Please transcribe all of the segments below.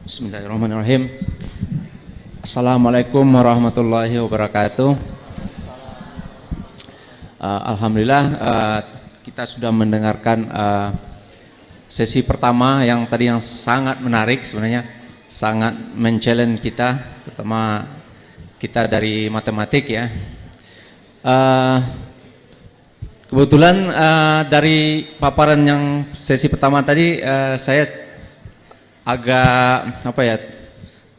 Bismillahirrahmanirrahim. Assalamualaikum warahmatullahi wabarakatuh. Alhamdulillah kita sudah mendengarkan sesi pertama yang tadi yang sangat menarik, sebenarnya sangat men-challenge kita, terutama kita dari matematik ya. Kebetulan dari paparan yang sesi pertama tadi saya agak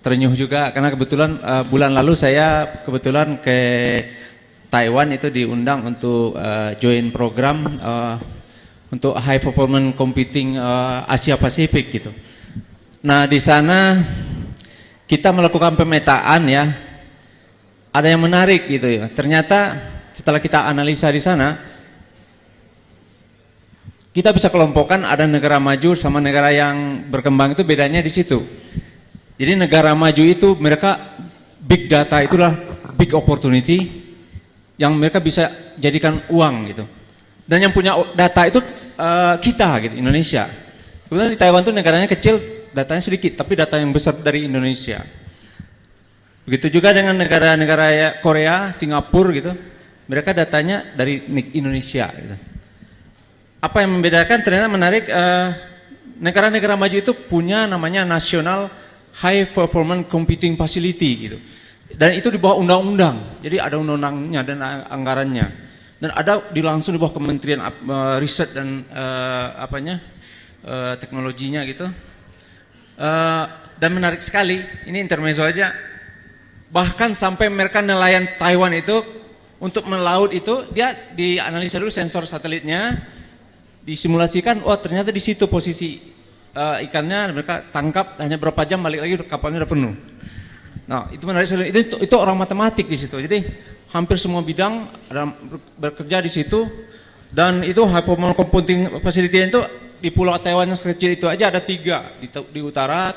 ternyuh juga karena kebetulan bulan lalu saya kebetulan ke Taiwan itu diundang untuk join program untuk high performance computing Asia Pasifik gitu. Nah di sana kita melakukan pemetaan ya, ada yang menarik gitu ya. Ternyata setelah kita analisa di sana, kita bisa kelompokkan ada negara maju sama negara yang berkembang itu bedanya di situ. Jadi negara maju itu mereka big data itulah big opportunity yang mereka bisa jadikan uang gitu. Dan yang punya data itu kita gitu, Indonesia. Kemudian di Taiwan itu negaranya kecil, datanya sedikit, tapi data yang besar dari Indonesia. Begitu juga dengan negara-negara Korea, Singapura gitu, mereka datanya dari Indonesia gitu. Apa yang membedakan ternyata menarik, negara-negara maju itu punya namanya National High Performance Computing Facility gitu. Dan itu di bawah undang-undang. Jadi ada undang-undangnya dan anggarannya. Dan ada langsung di bawah Kementerian Riset dan teknologinya gitu. Dan menarik sekali, ini intermezzo aja. Bahkan sampai mereka nelayan Taiwan itu untuk melaut itu dia dianalisa dulu sensor satelitnya, disimulasikan, oh ternyata di situ posisi ikannya, mereka tangkap hanya berapa jam balik lagi kapalnya udah penuh. Nah itu menarik sekali, itu orang matematik di situ. Jadi hampir semua bidang ada bekerja di situ. Dan itu high performance computing facility itu di Pulau Taiwan yang kecil itu aja ada 3 di utara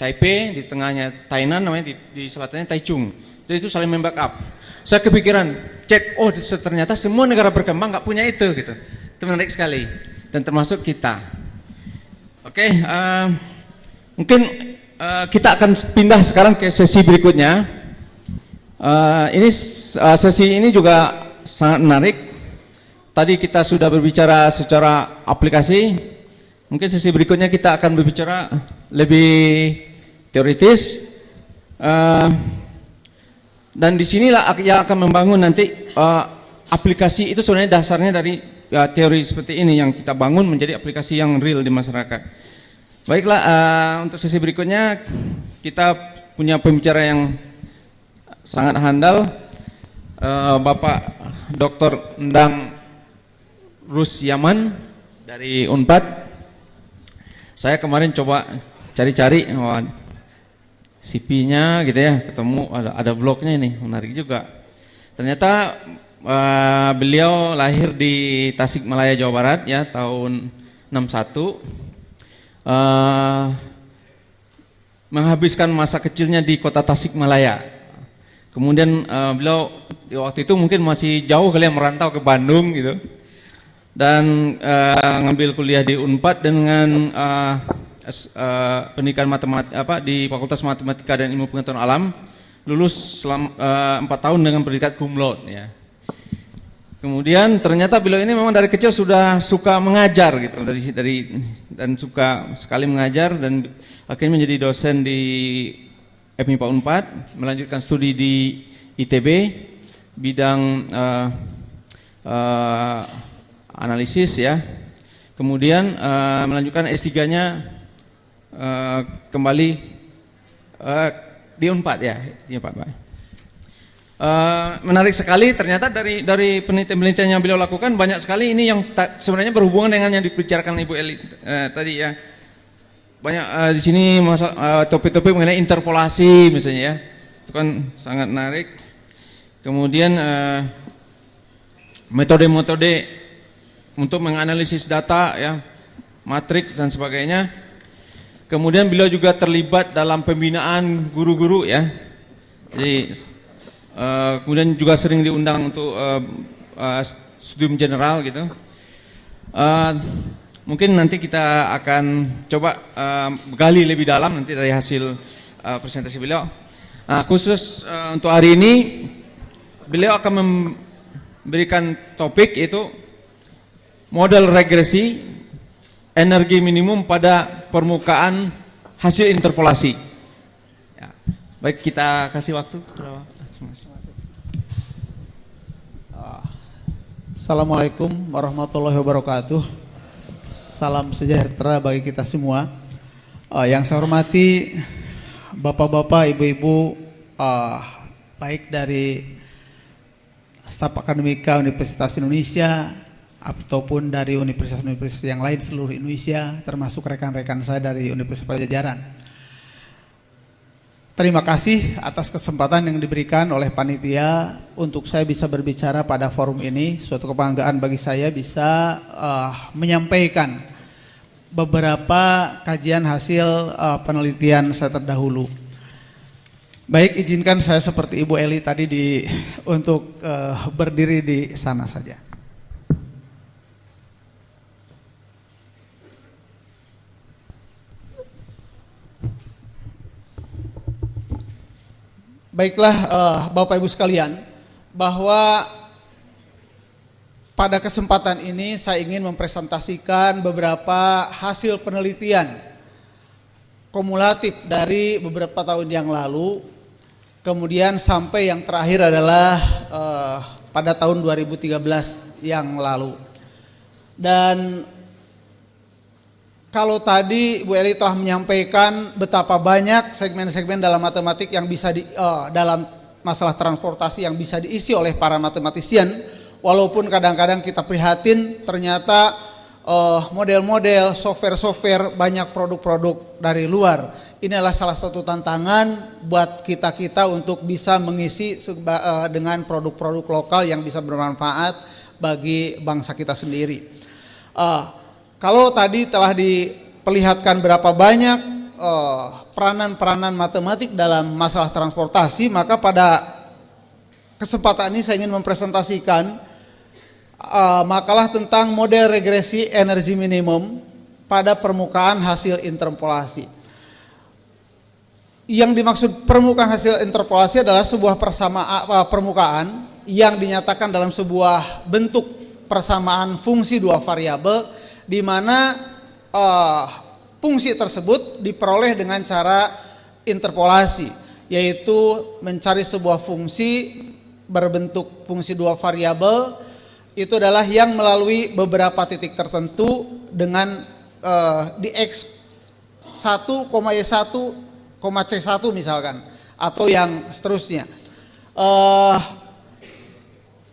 Taipei, di tengahnya Tainan, namanya di selatannya Taichung. Jadi itu saling membackup. Saya kepikiran cek, oh ternyata semua negara berkembang nggak punya itu gitu. Itu menarik sekali dan termasuk kita. Oke, mungkin kita akan pindah sekarang ke sesi berikutnya. Ini sesi ini juga sangat menarik. Tadi kita sudah berbicara secara aplikasi. Mungkin sesi berikutnya kita akan berbicara lebih teoritis. Dan disinilah yang akan membangun nanti aplikasi itu sebenarnya dasarnya dari teori seperti ini yang kita bangun menjadi aplikasi yang real di masyarakat. Baiklah, untuk sesi berikutnya kita punya pembicara yang sangat handal, Bapak Dr. Endang Rusyaman dari Unpad. Saya kemarin coba cari-cari CV-nya gitu ya, ketemu ada blognya ini, menarik juga. Ternyata beliau lahir di Tasikmalaya, Jawa Barat ya, tahun 61. Menghabiskan masa kecilnya di kota Tasikmalaya. Kemudian beliau waktu itu mungkin masih jauh kali ya, merantau ke Bandung gitu. Dan ngambil kuliah di Unpad dengan pendidikan matematika di Fakultas Matematika dan Ilmu Pengetahuan Alam, lulus selama 4 tahun dengan predikat cum laude ya. Kemudian ternyata beliau ini memang dari kecil sudah suka mengajar gitu, dan suka sekali mengajar, dan akhirnya menjadi dosen di FMIPA Unpad, melanjutkan studi di ITB bidang analisis ya. Kemudian melanjutkan S3-nya kembali di Unpad ya, Pak. Menarik sekali, ternyata dari penelitian yang beliau lakukan banyak sekali ini yang sebenarnya berhubungan dengan yang dibicarakan Ibu Eli tadi ya. Banyak di sini topik-topik mengenai interpolasi misalnya ya, itu kan sangat menarik. Kemudian metode-metode untuk menganalisis data ya, matriks dan sebagainya. Kemudian beliau juga terlibat dalam pembinaan guru-guru ya. Jadi kemudian juga sering diundang untuk studium general gitu. mungkin nanti kita akan coba gali lebih dalam nanti dari hasil presentasi beliau. Khusus untuk hari ini beliau akan memberikan topik yaitu model regresi energi minimum pada permukaan hasil interpolasi. Ya, baik, kita kasih waktu. Assalamualaikum warahmatullahi wabarakatuh. Salam sejahtera bagi kita semua. Yang saya hormati Bapak-bapak, Ibu-ibu, baik dari staf akademika Universitas Indonesia ataupun dari universitas-universitas yang lain seluruh Indonesia, termasuk rekan-rekan saya dari Universitas Pajajaran. Terima kasih atas kesempatan yang diberikan oleh panitia untuk saya bisa berbicara pada forum ini. Suatu kebanggaan bagi saya bisa menyampaikan beberapa kajian hasil penelitian saya terdahulu. Baik, izinkan saya seperti Ibu Eli tadi untuk berdiri di sana saja. Baiklah, Bapak Ibu sekalian, bahwa pada kesempatan ini saya ingin mempresentasikan beberapa hasil penelitian kumulatif dari beberapa tahun yang lalu, kemudian sampai yang terakhir adalah pada tahun 2013 yang lalu. Dan kalau tadi Bu Eli telah menyampaikan betapa banyak segmen-segmen dalam matematik yang bisa dalam masalah transportasi yang bisa diisi oleh para matematisian, walaupun kadang-kadang kita prihatin ternyata model-model, software-software, banyak produk-produk dari luar. Ini adalah salah satu tantangan buat kita-kita untuk bisa mengisi dengan produk-produk lokal yang bisa bermanfaat bagi bangsa kita sendiri. Kalau tadi telah diperlihatkan berapa banyak peranan-peranan matematik dalam masalah transportasi, maka pada kesempatan ini saya ingin mempresentasikan makalah tentang model regresi energi minimum pada permukaan hasil interpolasi. Yang dimaksud permukaan hasil interpolasi adalah sebuah permukaan yang dinyatakan dalam sebuah bentuk persamaan fungsi dua variabel, di mana fungsi tersebut diperoleh dengan cara interpolasi, yaitu mencari sebuah fungsi berbentuk fungsi dua variabel. Itu adalah yang melalui beberapa titik tertentu dengan di X 1, Y1, C1 misalkan, atau yang seterusnya.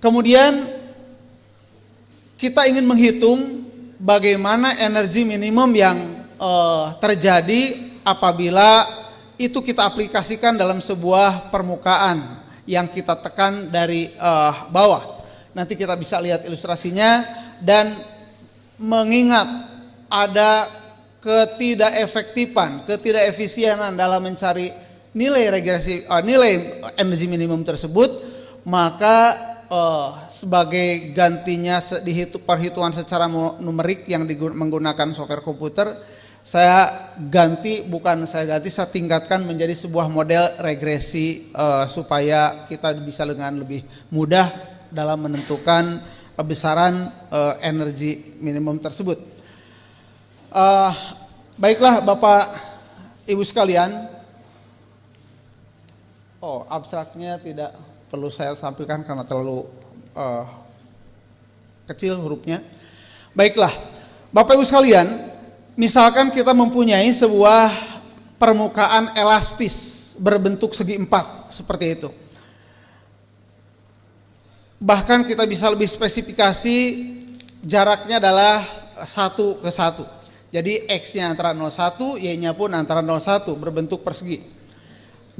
Kemudian kita ingin menghitung bagaimana energi minimum yang terjadi apabila itu kita aplikasikan dalam sebuah permukaan yang kita tekan dari bawah. Nanti kita bisa lihat ilustrasinya, dan mengingat ada ketidakefisienan dalam mencari nilai regresi, nilai energi minimum tersebut, maka sebagai gantinya perhitungan secara numerik yang menggunakan software komputer, saya tingkatkan menjadi sebuah model regresi supaya kita bisa dengan lebih mudah dalam menentukan besaran energi minimum tersebut. Baiklah Bapak Ibu sekalian, abstraknya tidak perlu saya sampaikan karena terlalu kecil hurufnya. Baiklah, Bapak Ibu sekalian, misalkan kita mempunyai sebuah permukaan elastis berbentuk segi empat seperti itu. Bahkan kita bisa lebih spesifikasi jaraknya adalah 1 ke 1. Jadi X-nya antara 0,1, Y-nya pun antara 0,1, berbentuk persegi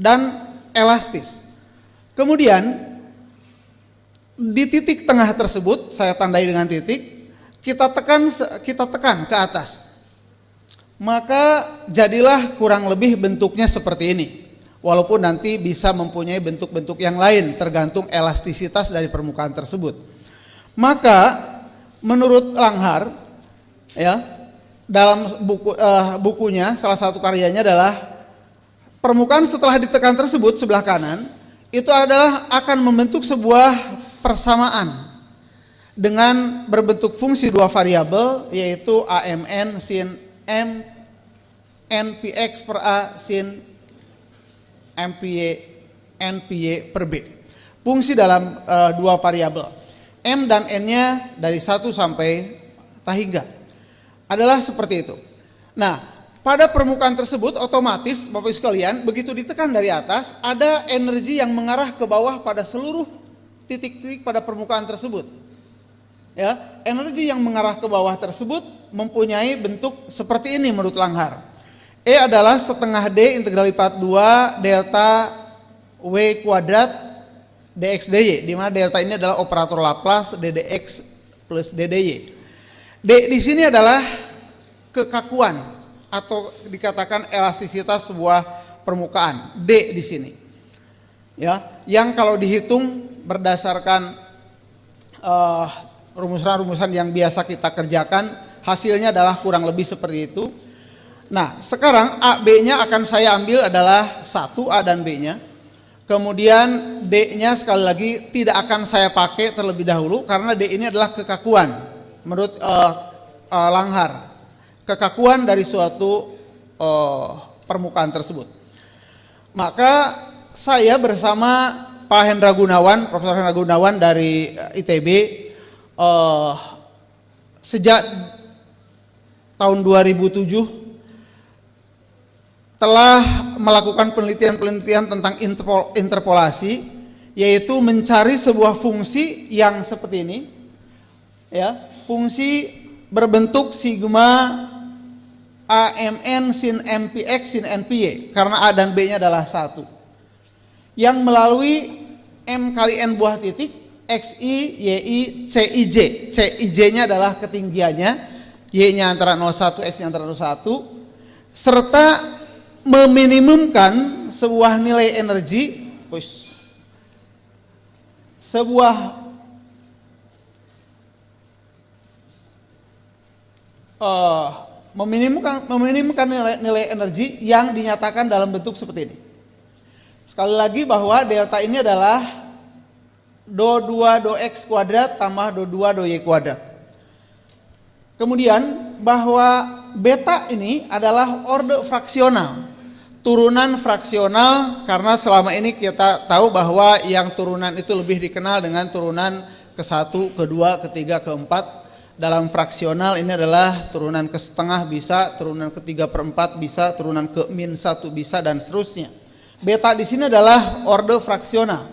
dan elastis. Kemudian di titik tengah tersebut, saya tandai dengan titik, kita tekan ke atas. Maka jadilah kurang lebih bentuknya seperti ini. Walaupun nanti bisa mempunyai bentuk-bentuk yang lain tergantung elastisitas dari permukaan tersebut. Maka menurut Langhar, ya, dalam bukunya, salah satu karyanya adalah permukaan setelah ditekan tersebut sebelah kanan itu adalah akan membentuk sebuah persamaan dengan berbentuk fungsi dua variabel, yaitu AMN sin M NPX per A sin NPY per B. Fungsi dalam dua variabel. M dan N-nya dari 1 sampai tahingga. Adalah seperti itu. Nah, pada permukaan tersebut otomatis Bapak Ibu sekalian, begitu ditekan dari atas, ada energi yang mengarah ke bawah pada seluruh titik-titik pada permukaan tersebut. Ya, energi yang mengarah ke bawah tersebut mempunyai bentuk seperti ini menurut Langhar. E adalah setengah D integral lipat 2 delta W kuadrat dx dy, di mana delta ini adalah operator Laplace ddx plus ddy. D di sini adalah kekakuan atau dikatakan elastisitas sebuah permukaan. D di sini, ya, yang kalau dihitung berdasarkan rumusan-rumusan yang biasa kita kerjakan, hasilnya adalah kurang lebih seperti itu. Nah, sekarang A, B-nya akan saya ambil adalah 1, A dan B-nya. Kemudian D-nya sekali lagi tidak akan saya pakai terlebih dahulu karena D ini adalah kekakuan menurut Langhar. Kekakuan dari suatu permukaan tersebut. Maka saya bersama Pak Hendra Gunawan, Profesor Hendra Gunawan dari ITB, sejak tahun 2007 telah melakukan penelitian-penelitian tentang interpolasi, yaitu mencari sebuah fungsi yang seperti ini, ya, fungsi berbentuk sigma AMN sin MPX sin NPY, karena A dan B-nya adalah 1, yang melalui M kali N buah titik XI, YI, CIJ. CIJ-nya adalah ketinggiannya, Y-nya antara 01, X-nya antara 01, serta meminimumkan sebuah nilai energi, meminimumkan nilai energi yang dinyatakan dalam bentuk seperti ini. Sekali lagi bahwa delta ini adalah do 2 do x kuadrat tambah do 2 do y kuadrat. Kemudian bahwa beta ini adalah orde fraksional, turunan fraksional, karena selama ini kita tahu bahwa yang turunan itu lebih dikenal dengan turunan ke-1, ke-2, ke-3, ke-4. Dalam fraksional ini adalah turunan ke setengah bisa, turunan ke-3/4 bisa, turunan ke-1 bisa, dan seterusnya. Beta di sini adalah orde fraksional.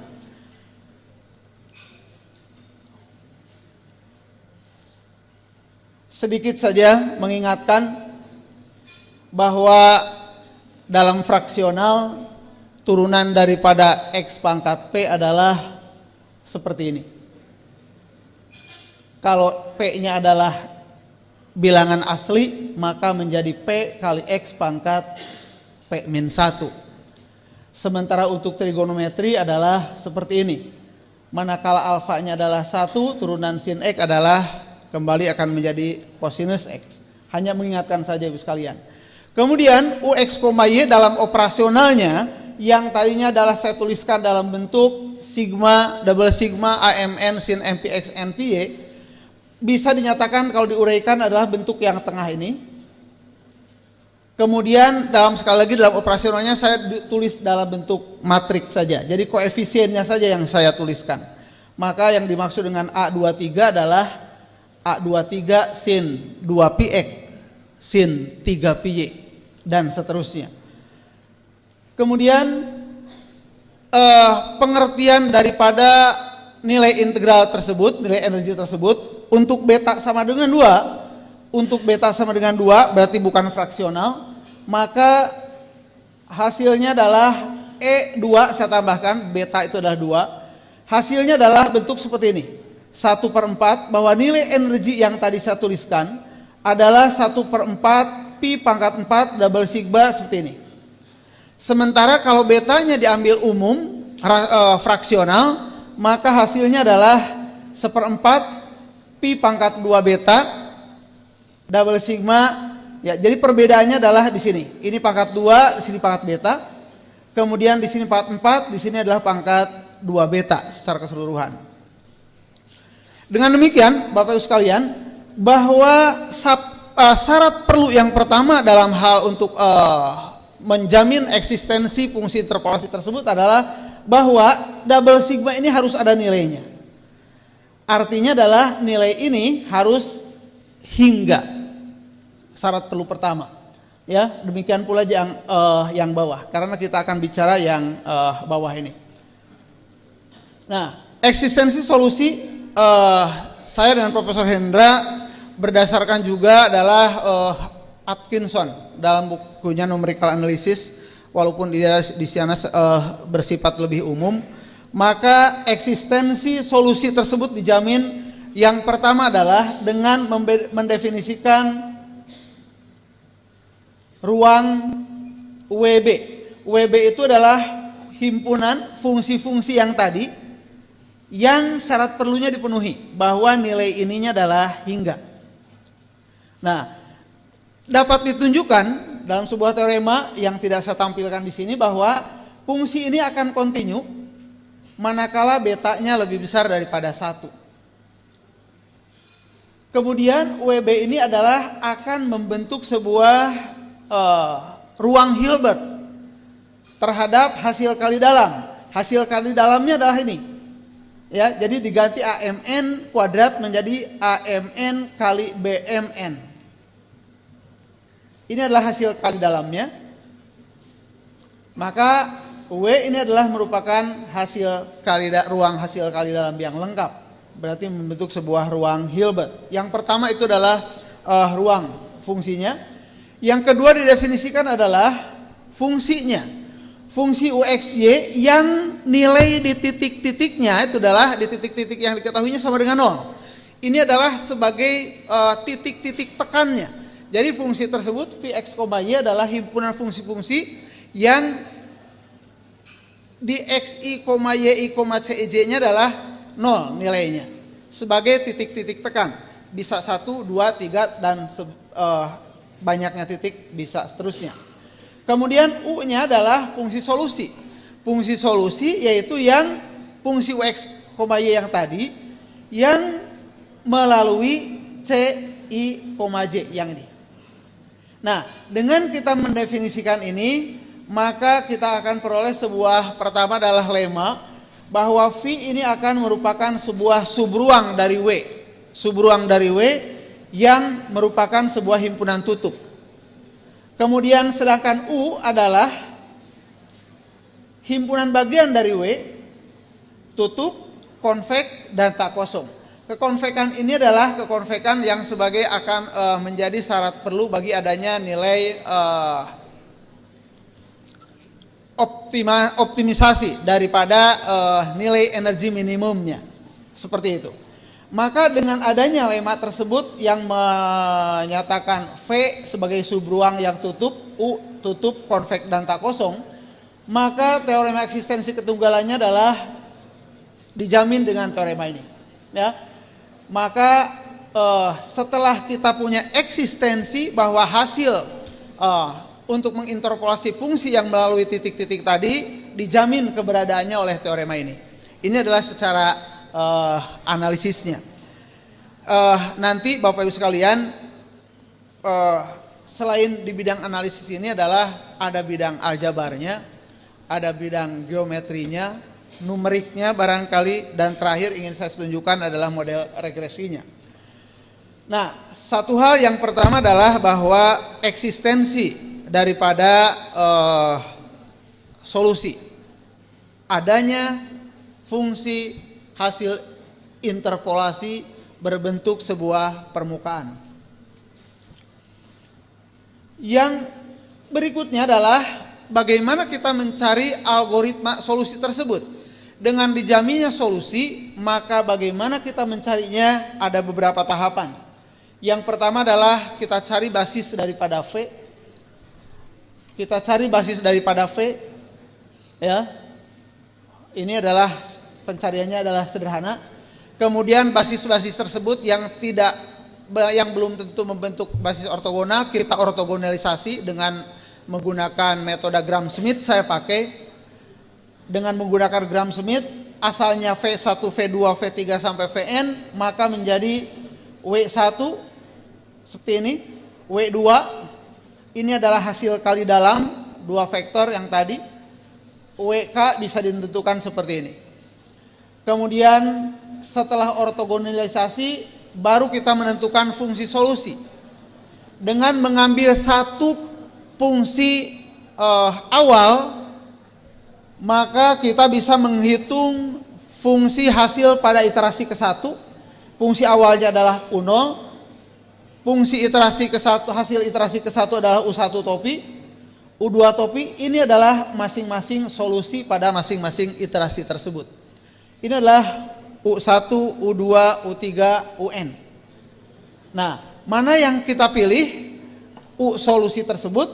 Sedikit saja mengingatkan bahwa dalam fraksional turunan daripada X pangkat P adalah seperti ini. Kalau P-nya adalah bilangan asli, maka menjadi P kali X pangkat P-1. Sementara untuk trigonometri adalah seperti ini. Manakala alfanya adalah 1, turunan sin X adalah kembali akan menjadi kosinus X. Hanya mengingatkan saja Ibu sekalian. Kemudian UX, Y dalam operasionalnya yang tadinya adalah saya tuliskan dalam bentuk sigma, double sigma AMN sin MPX NPY, bisa dinyatakan kalau diuraikan adalah bentuk yang tengah ini. Kemudian sekali lagi dalam operasionalnya saya tulis dalam bentuk matriks saja. Jadi koefisiennya saja yang saya tuliskan. Maka yang dimaksud dengan A23 adalah A23 sin 2px sin 3py dan seterusnya. Kemudian pengertian daripada nilai integral tersebut, nilai energi tersebut untuk beta sama dengan 2, untuk beta sama dengan 2 berarti bukan fraksional, maka hasilnya adalah E2, saya tambahkan beta itu adalah 2, hasilnya adalah bentuk seperti ini, 1/4, bahwa nilai energi yang tadi saya tuliskan adalah 1/4 pi pangkat 4 double sigma seperti ini. Sementara kalau betanya diambil umum fraksional, maka hasilnya adalah 1/4 pi pangkat 2 beta double sigma Ya, jadi perbedaannya adalah di sini. Ini pangkat 2, di sini pangkat beta. Kemudian di sini pangkat 4, di sini adalah pangkat 2 beta secara keseluruhan. Dengan demikian, Bapak Ibu sekalian, bahwa syarat perlu yang pertama dalam hal untuk menjamin eksistensi fungsi interpolasi tersebut adalah bahwa double sigma ini harus ada nilainya. Artinya adalah nilai ini harus hingga. Syarat perlu pertama, ya. Demikian pula yang bawah, karena kita akan bicara yang bawah ini. Nah, eksistensi solusi saya dengan Profesor Hendra berdasarkan juga adalah Atkinson dalam bukunya Numerical Analysis, walaupun dia di sana bersifat lebih umum, maka eksistensi solusi tersebut dijamin yang pertama adalah dengan mendefinisikan ruang WB. WB itu adalah himpunan fungsi-fungsi yang tadi yang syarat perlunya dipenuhi, bahwa nilai ininya adalah hingga. Nah, dapat ditunjukkan dalam sebuah teorema yang tidak saya tampilkan di sini bahwa fungsi ini akan kontinu manakala betanya lebih besar daripada 1. Kemudian WB ini adalah akan membentuk sebuah ruang Hilbert terhadap hasil kali dalam. Hasil kali dalamnya adalah ini. Ya, jadi diganti AMN kuadrat menjadi AMN kali BMN. Ini adalah hasil kali dalamnya. Maka W ini adalah merupakan ruang hasil kali dalam yang lengkap. Berarti membentuk sebuah ruang Hilbert. Yang pertama itu adalah ruang fungsinya. Yang kedua didefinisikan adalah fungsinya. Fungsi UXY yang nilai di titik-titiknya itu adalah di titik-titik yang diketahuinya sama dengan 0. Ini adalah sebagai titik-titik tekannya. Jadi fungsi tersebut Vx, Y adalah himpunan fungsi-fungsi yang di XI, YI, CIJ-nya adalah 0 nilainya. Sebagai titik-titik tekan. Bisa 1, 2, 3 dan banyaknya titik bisa seterusnya. Kemudian U-nya adalah fungsi solusi. Fungsi solusi yaitu yang fungsi UX, Y yang tadi yang melalui C, I, J yang ini. Nah, dengan kita mendefinisikan ini, maka kita akan peroleh sebuah pertama adalah lema bahwa V ini akan merupakan sebuah subruang dari W. Subruang dari W yang merupakan sebuah himpunan tutup. Kemudian sedangkan U adalah himpunan bagian dari W, tutup, konveks, dan tak kosong. Kekonvekan ini adalah kekonvekan yang sebagai akan menjadi syarat perlu bagi adanya nilai optimisasi daripada nilai energi minimumnya. Seperti itu. Maka dengan adanya lema tersebut yang menyatakan V sebagai subruang yang tutup, U tutup, konveks, dan tak kosong, maka teorema eksistensi ketunggalannya adalah dijamin dengan teorema ini. Ya, maka setelah kita punya eksistensi bahwa hasil untuk menginterpolasi fungsi yang melalui titik-titik tadi dijamin keberadaannya oleh teorema ini. Ini adalah secara analisisnya. Nanti Bapak Ibu sekalian, selain di bidang analisis ini adalah ada bidang aljabarnya, ada bidang geometrinya, numeriknya barangkali, dan terakhir ingin saya tunjukkan adalah model regresinya. Nah, satu hal yang pertama adalah bahwa eksistensi daripada solusi, adanya fungsi hasil interpolasi berbentuk sebuah permukaan. Yang berikutnya adalah bagaimana kita mencari algoritma solusi tersebut. Dengan dijaminnya solusi, maka bagaimana kita mencarinya ada beberapa tahapan. Yang pertama adalah kita cari basis daripada V. Kita cari basis daripada V. Ya. Ini adalah pencariannya adalah sederhana. Kemudian basis-basis tersebut yang tidak yang belum tentu membentuk basis ortogonal, kita ortogonalisasi dengan menggunakan metode Gram-Schmidt. Saya pakai dengan menggunakan Gram-Schmidt, asalnya V1, V2, V3 sampai Vn, maka menjadi W1 seperti ini, W2 ini adalah hasil kali dalam dua vektor yang tadi, WK bisa ditentukan seperti ini. Kemudian setelah ortogonalisasi baru kita menentukan fungsi solusi dengan mengambil satu fungsi awal, maka kita bisa menghitung fungsi hasil pada iterasi ke-1. Fungsi awalnya adalah U0, fungsi iterasi ke-1, hasil iterasi ke-1 adalah U1 topi, U2 topi. Ini adalah masing-masing solusi pada masing-masing iterasi tersebut. Ini adalah U1, U2, U3, UN. Nah, mana yang kita pilih U solusi tersebut?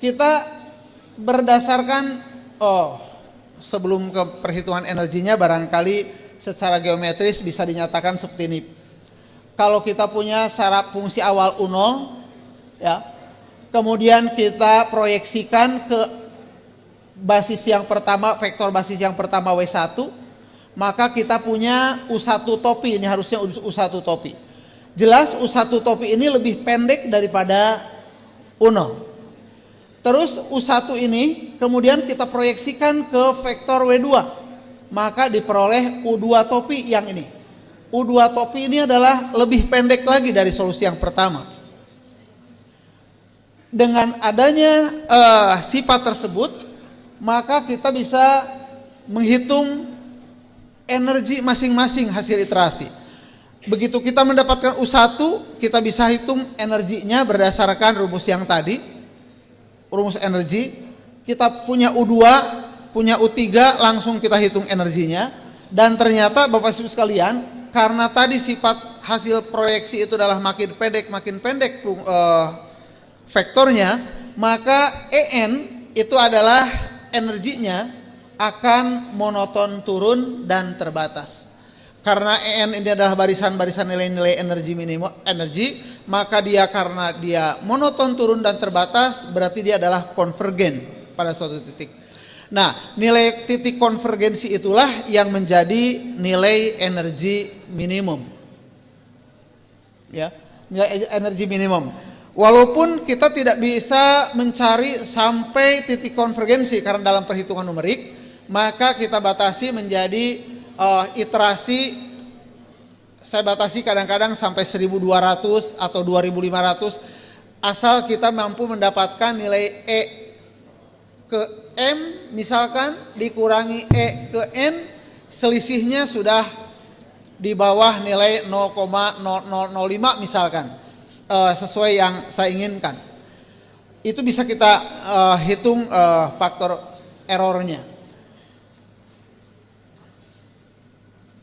Kita berdasarkan sebelum ke perhitungan energinya barangkali secara geometris bisa dinyatakan seperti ini. Kalau kita punya syarat fungsi awal U0 ya, kemudian kita proyeksikan ke basis yang pertama, vektor basis yang pertama W1, maka kita punya U1 topi, ini harusnya U1 topi. Jelas U1 topi ini lebih pendek daripada U0. Terus U1 ini kemudian kita proyeksikan ke vektor W2, maka diperoleh U2 topi yang ini. U2 topi ini adalah lebih pendek lagi dari solusi yang pertama. Dengan adanya sifat tersebut, maka kita bisa menghitung energi masing-masing hasil iterasi. Begitu kita mendapatkan U1, kita bisa hitung energinya berdasarkan rumus yang tadi, rumus energi. Kita punya U2, punya U3, langsung kita hitung energinya. Dan ternyata Bapak Ibu sekalian, karena tadi sifat hasil proyeksi itu adalah makin pendek vektornya, maka EN itu adalah energinya akan monoton turun dan terbatas. Karena EN ini adalah barisan-barisan nilai-nilai energi minimum maka dia karena dia monoton turun dan terbatas, berarti dia adalah konvergen pada suatu titik. Nah, nilai titik konvergensi itulah yang menjadi nilai energi minimum. Ya, nilai energi minimum. Walaupun kita tidak bisa mencari sampai titik konvergensi karena dalam perhitungan numerik, maka kita batasi menjadi iterasi. Saya batasi kadang-kadang sampai 1200 atau 2500, asal kita mampu mendapatkan nilai E ke M misalkan dikurangi E ke N, selisihnya sudah di bawah nilai 0,0005 misalkan, sesuai yang saya inginkan. Itu bisa kita hitung faktor errornya.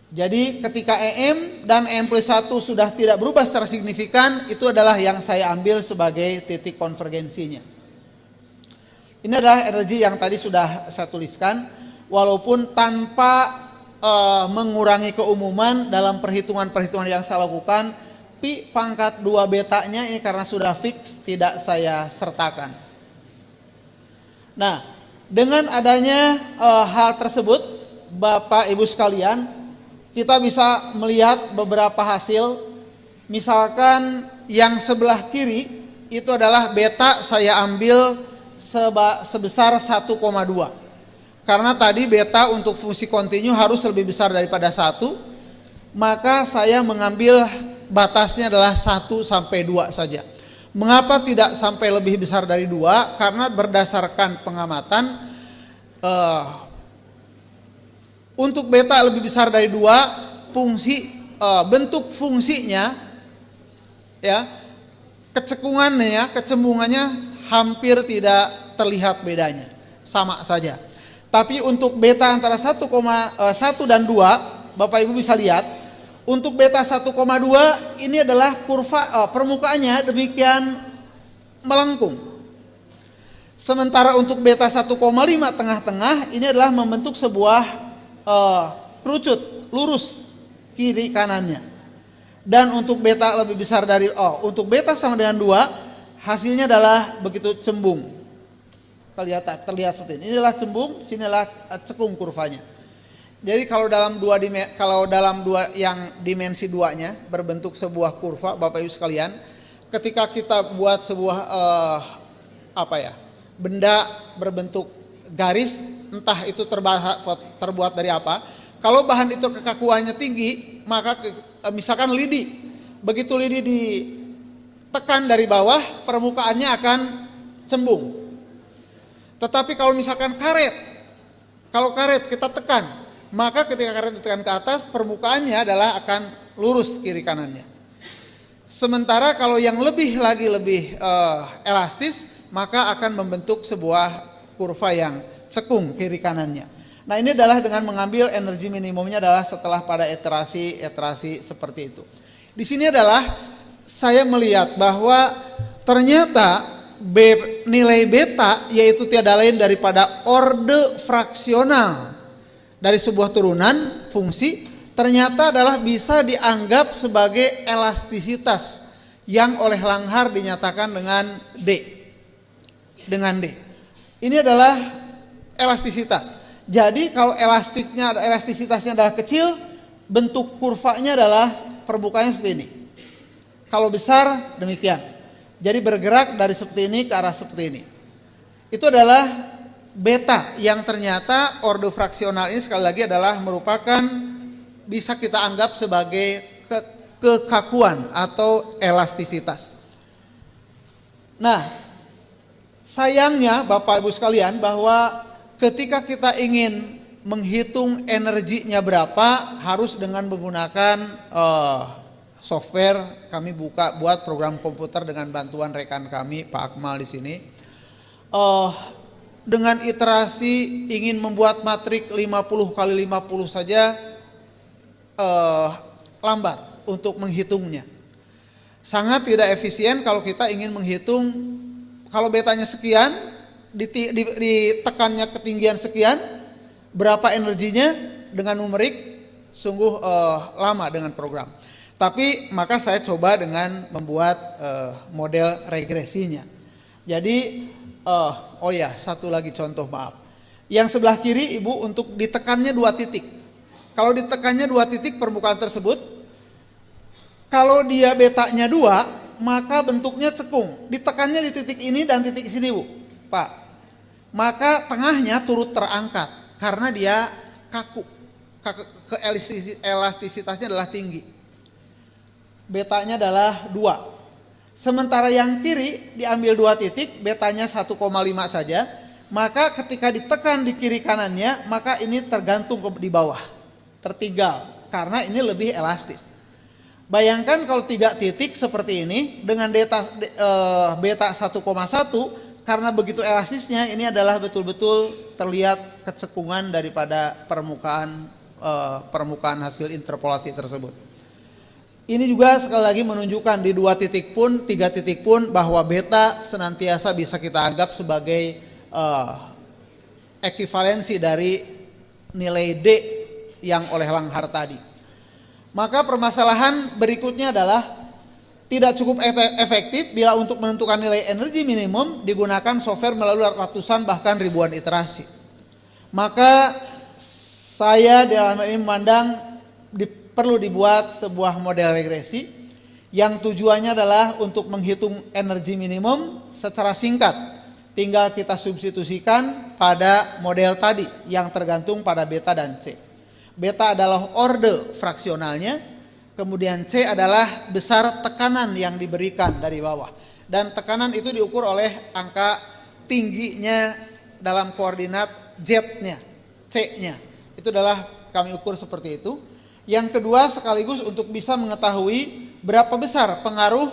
Jadi ketika EM dan EM plus 1 sudah tidak berubah secara signifikan, itu adalah yang saya ambil sebagai titik konvergensinya. Ini adalah energi yang tadi sudah saya tuliskan, walaupun tanpa mengurangi keumuman dalam perhitungan-perhitungan yang saya lakukan, pi pangkat 2 betanya ini karena sudah fix tidak saya sertakan. Nah, dengan adanya hal tersebut, Bapak Ibu sekalian, kita bisa melihat beberapa hasil. Misalkan yang sebelah kiri itu adalah beta saya ambil sebesar 1,2. Karena tadi beta untuk fungsi kontinu harus lebih besar daripada 1, maka saya mengambil batasnya adalah 1 sampai 2 saja. Mengapa tidak sampai lebih besar dari 2? Karena berdasarkan pengamatan untuk beta lebih besar dari 2, fungsi bentuk fungsinya ya, kecembungannya hampir tidak terlihat bedanya, sama saja. Tapi untuk beta antara 1,1 dan 2, Bapak Ibu bisa lihat, untuk beta 1,2 ini adalah kurva permukaannya demikian melengkung. Sementara untuk beta 1,5 tengah-tengah ini adalah membentuk sebuah kerucut lurus kiri kanannya. dan untuk beta lebih besar dari untuk beta sama dengan 2, hasilnya adalah begitu cembung. Terlihat seperti ini. Inilah cembung, sinilah cekung kurvanya. Jadi kalau dalam dua yang dimensi 2-nya berbentuk sebuah kurva, Bapak Ibu sekalian, ketika kita buat sebuah benda berbentuk garis, entah itu terbuat dari apa. Kalau bahan itu kekakuannya tinggi, maka misalkan lidi, begitu lidi ditekan dari bawah, permukaannya akan cembung. Tetapi kalau misalkan kalau karet kita tekan, maka ketika karet ditekan ke atas, permukaannya adalah akan lurus kiri kanannya. Sementara kalau yang lebih elastis, maka akan membentuk sebuah kurva yang cekung kiri kanannya. Nah, ini adalah dengan mengambil energi minimumnya adalah setelah pada iterasi seperti itu. Di sini adalah saya melihat bahwa ternyata nilai beta yaitu tiada lain daripada orde fraksional dari sebuah turunan fungsi, ternyata adalah bisa dianggap sebagai elastisitas yang oleh Langhar dinyatakan dengan D. Ini adalah elastisitas. Jadi kalau elastisitasnya adalah kecil, bentuk kurvanya adalah permukaannya seperti ini. Kalau besar demikian. Jadi bergerak dari seperti ini ke arah seperti ini. Itu adalah beta yang ternyata orde fraksional ini sekali lagi adalah merupakan bisa kita anggap sebagai kekakuan atau elastisitas. Nah, sayangnya Bapak Ibu sekalian bahwa ketika kita ingin menghitung energinya berapa, harus dengan menggunakan software. Kami buat program komputer dengan bantuan rekan kami Pak Akmal di sini. Dengan iterasi ingin membuat matrik 50 kali 50 saja lambat untuk menghitungnya. Sangat tidak efisien kalau kita ingin menghitung kalau betanya sekian, ditekannya ketinggian sekian, berapa energinya dengan numerik, sungguh lama dengan program. Tapi maka saya coba dengan membuat model regresinya. Jadi satu lagi contoh, maaf. Yang sebelah kiri Ibu untuk ditekannya 2 titik. Kalau ditekannya 2 titik permukaan tersebut, kalau dia betanya 2, maka bentuknya cekung. Ditekannya di titik ini dan titik sini, Bu, Pak. Maka tengahnya turut terangkat karena dia kaku. Elastisitasnya adalah tinggi. Betanya adalah 2. Sementara yang kiri diambil 2 titik, betanya 1,5 saja. Maka ketika ditekan di kiri kanannya, maka ini tergantung di bawah. Tertinggal karena ini lebih elastis. Bayangkan kalau 3 titik seperti ini dengan beta 1,1, karena begitu elastisnya, ini adalah betul-betul terlihat kecekungan daripada permukaan hasil interpolasi tersebut. Ini juga sekali lagi menunjukkan di 2 titik pun, 3 titik pun bahwa beta senantiasa bisa kita anggap sebagai ekivalensi dari nilai D yang oleh Langhar tadi. Maka permasalahan berikutnya adalah tidak cukup efektif bila untuk menentukan nilai energi minimum digunakan software melalui ratusan bahkan ribuan iterasi. Maka saya dalam ini memandang perlu dibuat sebuah model regresi yang tujuannya adalah untuk menghitung energi minimum secara singkat. Tinggal kita substitusikan pada model tadi yang tergantung pada beta dan C. Beta adalah orde fraksionalnya. Kemudian C adalah besar tekanan yang diberikan dari bawah. Dan tekanan itu diukur oleh angka tingginya dalam koordinat Z-nya, C-nya. Itu adalah kami ukur seperti itu. Yang kedua sekaligus untuk bisa mengetahui berapa besar pengaruh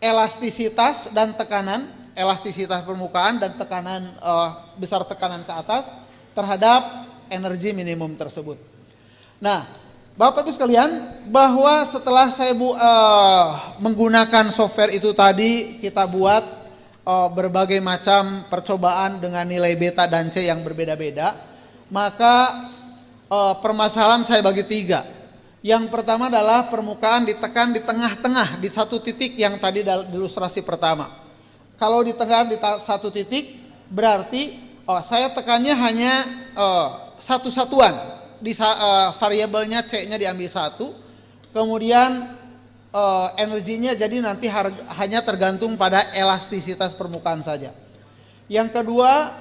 elastisitas dan tekanan, elastisitas permukaan dan tekanan besar tekanan ke atas terhadap energi minimum tersebut. Nah, Bapak Ibu sekalian, bahwa setelah saya menggunakan software itu tadi, kita buat berbagai macam percobaan dengan nilai beta dan C yang berbeda-beda, maka permasalahan saya bagi 3. Yang pertama adalah permukaan ditekan di tengah-tengah di satu titik yang tadi di ilustrasi pertama. Kalau ditekan di satu titik berarti saya tekannya hanya satu satuan. Variabelnya C-nya diambil satu. Kemudian energinya jadi nanti hanya tergantung pada elastisitas permukaan saja. Yang kedua,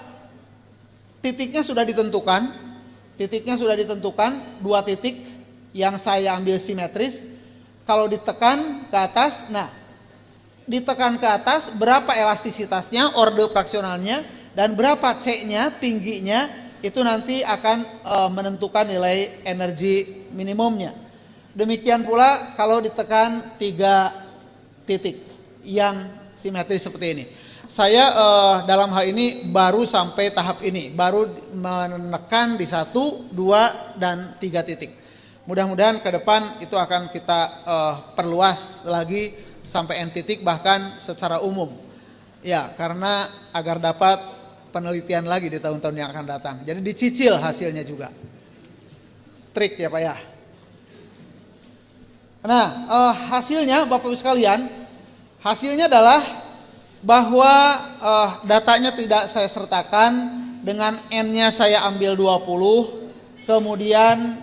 titiknya sudah ditentukan. Titiknya sudah ditentukan, 2 titik yang saya ambil simetris. Kalau ditekan ke atas, nah ditekan ke atas berapa elastisitasnya, orde fraksionalnya, dan berapa C-nya, tingginya, itu nanti akan menentukan nilai energi minimumnya. Demikian pula kalau ditekan 3 titik yang simetris seperti ini. Saya dalam hal ini baru sampai tahap ini, baru menekan di 1, 2, dan 3 titik. Mudah-mudahan ke depan itu akan kita perluas lagi sampai N titik bahkan secara umum. Ya, karena agar dapat penelitian lagi di tahun-tahun yang akan datang. Jadi dicicil hasilnya juga. Trik ya Pak ya. Nah, hasilnya Bapak Ibu sekalian, hasilnya adalah bahwa datanya tidak saya sertakan, dengan N-nya saya ambil 20, kemudian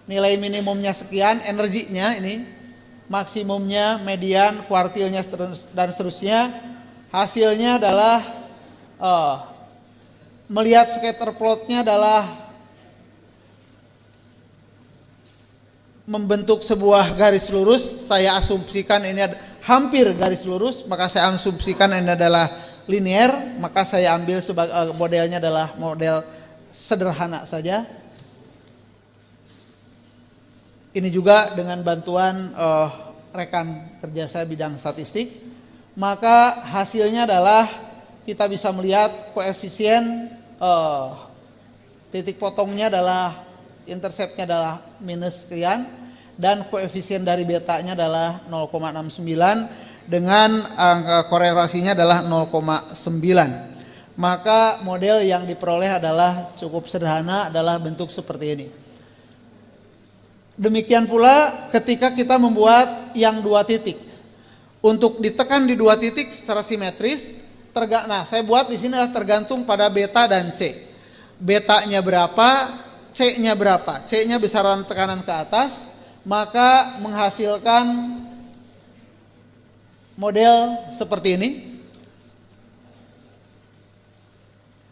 nilai minimumnya sekian, energinya ini, maksimumnya, median, kuartilnya, dan seterusnya. Hasilnya adalah melihat scatter plotnya adalah membentuk sebuah garis lurus. Saya asumsikan ini hampir garis lurus, maka saya asumsikan ini adalah linear, maka saya ambil sebagai modelnya adalah model sederhana saja. Ini juga dengan bantuan rekan kerja saya bidang statistik, maka hasilnya adalah kita bisa melihat koefisien titik potongnya adalah, interceptnya adalah minus sekian, dan koefisien dari betanya adalah 0,69 dengan angka korelasinya adalah 0,9. Maka model yang diperoleh adalah cukup sederhana, adalah bentuk seperti ini. Demikian pula ketika kita membuat yang 2 titik. Untuk ditekan di 2 titik secara simetris, nah saya buat di sini adalah tergantung pada beta dan C. Betanya berapa, C-nya berapa. C-nya besaran tekanan ke atas, maka menghasilkan model seperti ini.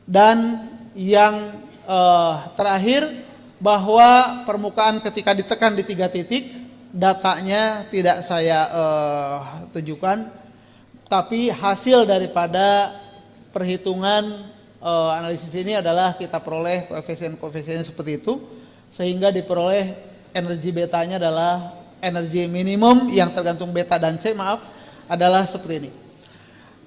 Dan yang terakhir, bahwa permukaan ketika ditekan di 3 titik, datanya tidak saya tunjukkan, tapi hasil daripada perhitungan analisis ini adalah kita peroleh koefisien-koefisien seperti itu, sehingga diperoleh energi betanya adalah energi minimum yang tergantung beta dan C, adalah seperti ini.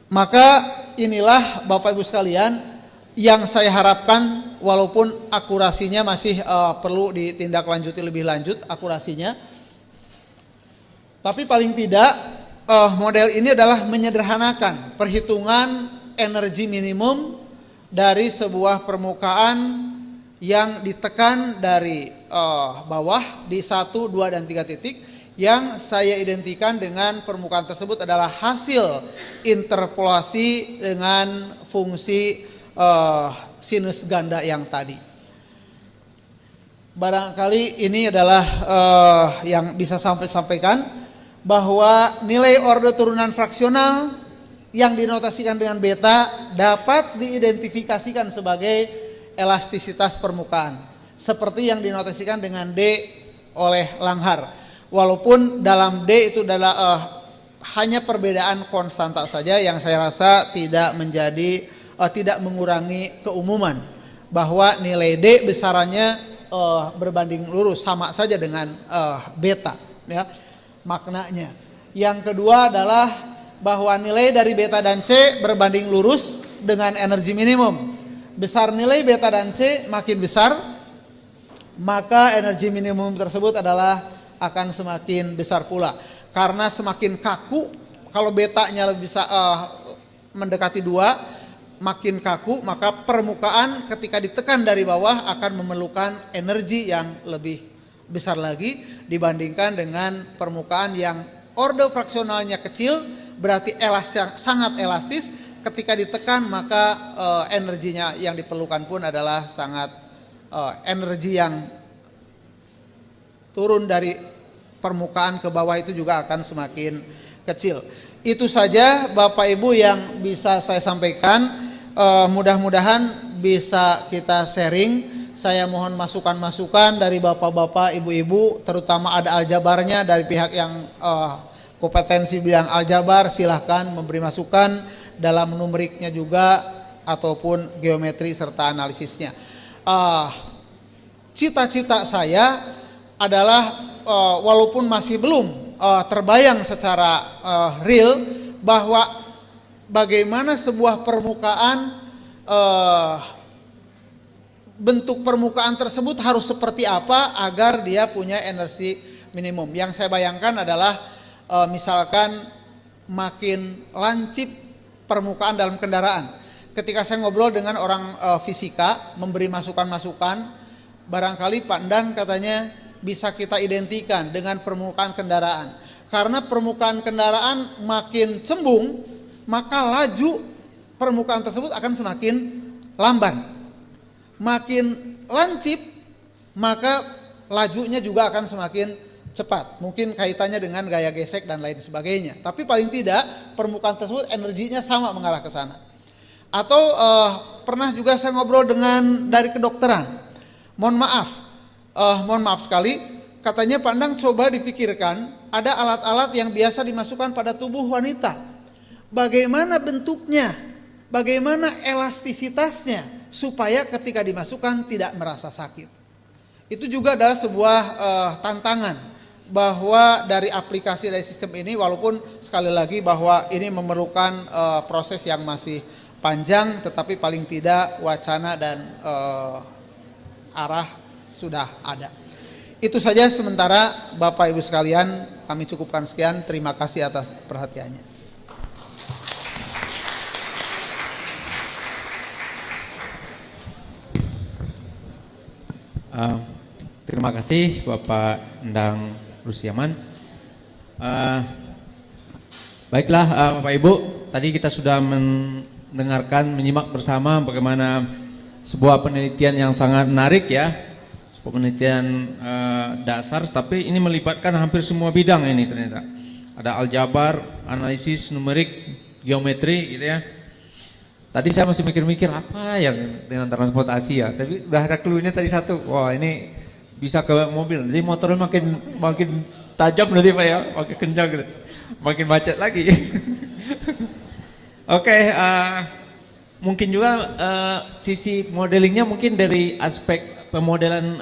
Maka inilah Bapak Ibu sekalian yang saya harapkan, walaupun akurasinya masih perlu ditindaklanjuti lebih lanjut akurasinya, tapi paling tidak model ini adalah menyederhanakan perhitungan energi minimum dari sebuah permukaan yang ditekan dari bawah di 1, 2, dan 3 titik, yang saya identikan dengan permukaan tersebut adalah hasil interpolasi dengan fungsi sinus ganda yang tadi. Barangkali ini adalah yang bisa sampaikan, bahwa nilai orde turunan fraksional yang dinotasikan dengan beta dapat diidentifikasikan sebagai elastisitas permukaan, seperti yang dinotasikan dengan D oleh Langhar. Walaupun dalam D itu adalah hanya perbedaan konstanta saja, yang saya rasa tidak mengurangi keumuman, bahwa nilai D besarannya berbanding lurus, sama saja dengan beta, ya, maknanya. Yang kedua adalah bahwa nilai dari beta dan C berbanding lurus dengan energi minimum. Besar nilai beta dan C makin besar, maka energi minimum tersebut adalah akan semakin besar pula. Karena semakin kaku, kalau betanya lebih bisa mendekati 2, makin kaku, maka permukaan ketika ditekan dari bawah akan memerlukan energi yang lebih besar lagi dibandingkan dengan permukaan yang order fraksionalnya kecil, berarti sangat elastis. Ketika ditekan maka energinya yang diperlukan pun adalah sangat energi yang turun dari permukaan ke bawah itu juga akan semakin kecil. Itu saja Bapak Ibu yang bisa saya sampaikan. Mudah-mudahan bisa kita sharing. Saya mohon masukan-masukan dari bapak-bapak, ibu-ibu, terutama ada aljabarnya dari pihak yang kompetensi bidang aljabar, silahkan memberi masukan dalam numeriknya juga ataupun geometri serta analisisnya. Cita-cita saya adalah walaupun masih belum terbayang secara real bahwa bagaimana sebuah permukaan, bentuk permukaan tersebut harus seperti apa agar dia punya energi minimum. Yang saya bayangkan adalah misalkan makin lancip permukaan dalam kendaraan. Ketika saya ngobrol dengan orang fisika, memberi masukan-masukan, barangkali Pak Endang katanya bisa kita identikan dengan permukaan kendaraan. Karena permukaan kendaraan makin cembung, maka laju permukaan tersebut akan semakin lamban. Makin lancip, maka lajunya juga akan semakin cepat. Mungkin kaitannya dengan gaya gesek dan lain sebagainya. Tapi paling tidak permukaan tersebut energinya sama mengarah ke sana. Atau pernah juga saya ngobrol dengan dari kedokteran. Mohon maaf sekali, katanya Pak Endang coba dipikirkan ada alat-alat yang biasa dimasukkan pada tubuh wanita. Bagaimana bentuknya? Bagaimana elastisitasnya supaya ketika dimasukkan tidak merasa sakit. Itu juga adalah sebuah tantangan bahwa dari aplikasi dari sistem ini, walaupun sekali lagi bahwa ini memerlukan proses yang masih panjang, tetapi paling tidak wacana dan arah sudah ada. Itu saja sementara Bapak Ibu sekalian, kami cukupkan sekian. Terima kasih atas perhatiannya. Terima kasih Bapak Endang Rusdiaman. Baiklah Bapak Ibu, tadi kita sudah menyimak bersama bagaimana sebuah penelitian yang sangat menarik ya, sebuah penelitian dasar, tapi ini melibatkan hampir semua bidang ini ternyata. Ada aljabar, analisis, numerik, geometri gitu ya. Tadi saya masih mikir-mikir apa yang dengan transportasi ya, tapi udah ada clue-nya tadi satu. Wah ini bisa ke mobil, jadi motornya makin tajam nanti Pak ya, makin kencang gitu, makin macet lagi. Oke, mungkin juga sisi modelingnya mungkin dari aspek pemodelan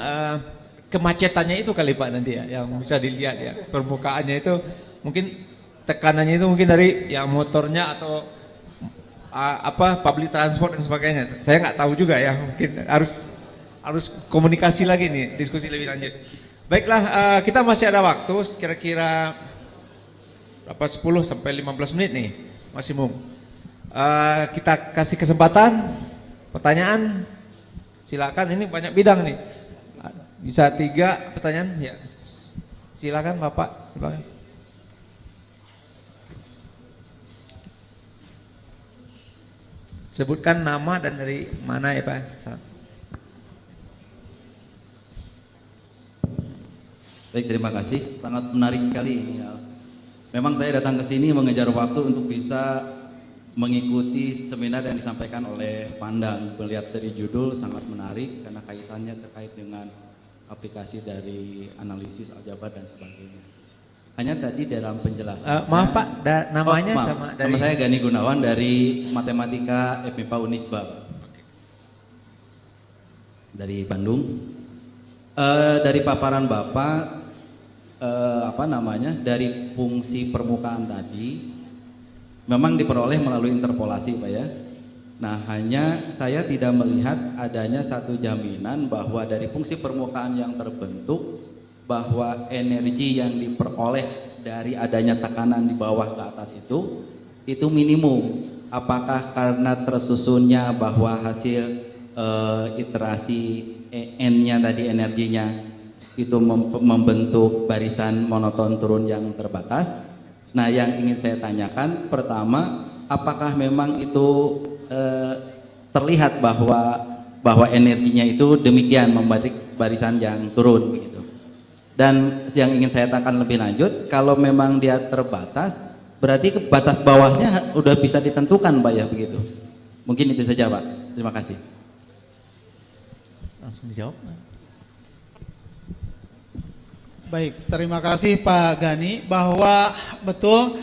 kemacetannya itu kali Pak nanti ya, yang bisa dilihat ya, permukaannya itu mungkin tekanannya itu mungkin dari yang motornya atau public transport dan sebagainya. Saya nggak tahu juga ya, mungkin harus komunikasi lagi nih, diskusi lebih lanjut. Baiklah, kita masih ada waktu kira-kira 10 sampai 15 menit nih maksimum. Kita kasih kesempatan pertanyaan, silakan, ini banyak bidang nih, bisa 3 pertanyaan ya, silakan Bapak, silakan. Sebutkan nama dan dari mana ya Pak. Baik, terima kasih. Sangat menarik sekali ini. Memang saya datang ke sini mengejar waktu untuk bisa mengikuti seminar yang disampaikan oleh Pandang. Melihat dari judul sangat menarik karena kaitannya terkait dengan aplikasi dari analisis aljabar dan sebagainya. Hanya tadi dalam penjelasan. Maaf Pak, namanya maaf. sama dari. Nama saya Gani Gunawan dari Matematika FMIPA Unisba. Dari Bandung. Dari paparan Bapak, dari fungsi permukaan tadi memang diperoleh melalui interpolasi Pak ya. Nah, hanya saya tidak melihat adanya satu jaminan bahwa dari fungsi permukaan yang terbentuk, bahwa energi yang diperoleh dari adanya tekanan di bawah ke atas itu minimum. Apakah karena tersusunnya bahwa hasil iterasi N-nya tadi energinya itu membentuk barisan monoton turun yang terbatas. Nah, yang ingin saya tanyakan pertama, apakah memang itu terlihat bahwa energinya itu demikian membalik barisan yang turun begitu. Dan yang ingin saya tanyakan lebih lanjut, kalau memang dia terbatas, berarti batas bawahnya udah bisa ditentukan, Pak ya begitu. Mungkin itu saja, Pak. Terima kasih. Langsung dijawab. Baik, terima kasih Pak Gani, bahwa betul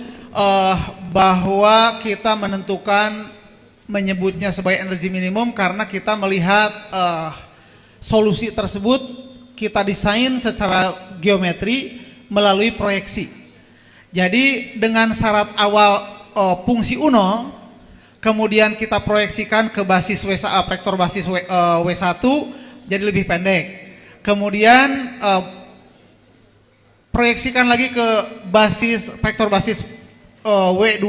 bahwa kita menentukan menyebutnya sebagai energi minimum karena kita melihat solusi tersebut kita desain secara geometri melalui proyeksi. Jadi dengan syarat awal fungsi UNO, kemudian kita proyeksikan ke basis vektor basis W1 jadi lebih pendek. Kemudian proyeksikan lagi ke basis vektor basis W2